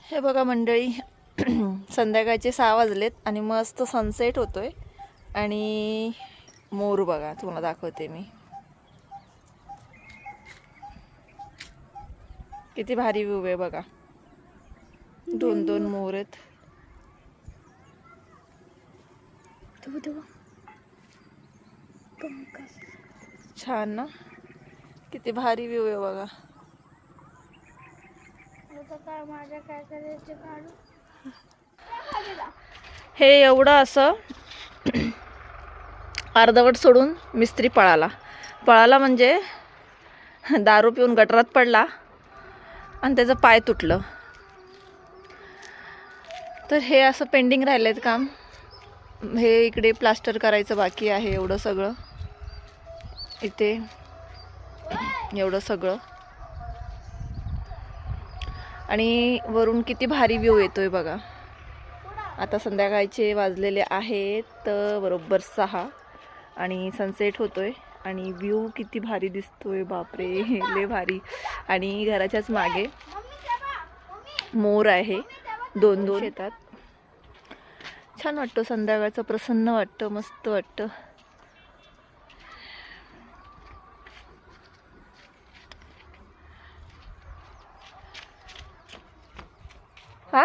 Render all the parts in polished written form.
हे बघा मंडळी, संध्याकाळचे 6 वाजलेत आणि मस्त सनसेट होतोय. आणि मोर बघा, तुम्हाला दाखवते मी. किती भारी व्ह्यू आहे बघा. दोन दोन मोर आहेत. छान ना, किती भारी व्ह्यू आहे बघा. हे एवढं असं अर्धवट सोडून मिस्त्री पळाला म्हणजे दारू पिऊन गटरात पडला आणि त्याचं पाय तुटलं. तर हे असं पेंडिंग राहिलेत काम. हे इकडे प्लास्टर करायचं बाकी आहे. एवढं सगळं इथे, एवढं सगळं. आणि वरून किती भारी व्ह्यू येतोय बघा. आता संध्याकाळचे वाजलेले आहेत बरोबर 6 आणि सनसेट होतोय आणि व्ह्यू किती भारी दिसतोय. बापरे, लय भारी. आणि घराच्याच मागे मोर आहे, दोन दोन येतात. छान वाटतं संध्याकाळचं, प्रसन्न वाटतं, मस्त वाटतं. हा,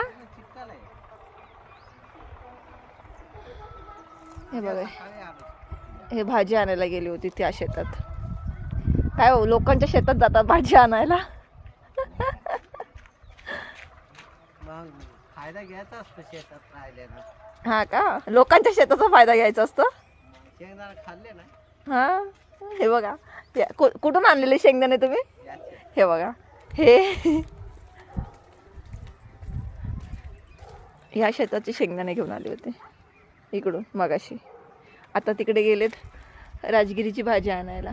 हे बघा, हे भाजी आणायला गेली होती त्या शेतात. काय हो, लोकांच्या शेतात जातात भाजी आणायला. फायदा घ्यायचा असतो शेतात राहिल्यानं. हा का, लोकांच्या शेताचा फायदा घ्यायचा असतो. शेंगदाणे खाल्ले ना. हा, हे बघा, कुठून आणलेले शेंगदाणे तुम्ही? हे बघा, हे ह्या शेताचे शेंगदाणे घेऊन आले होते इकडून मगाशी. आता तिकडे गेलेत राजगिरीची भाजी आणायला.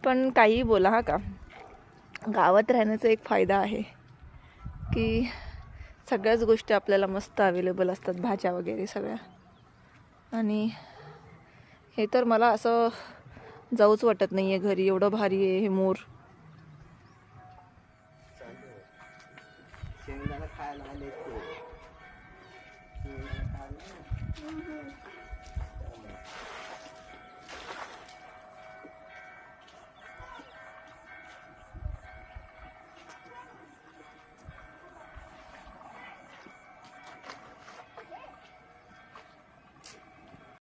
पण काही बोला, हा का, गावात राहण्याचा एक फायदा आहे की सगळ्याच गोष्टी आपल्याला मस्त अवेलेबल असतात, भाज्या वगैरे सगळ्या. आणि हे तर मला असं जाऊच वाटत नाही आहे घरी. एवढं भारी आहे हे मोर.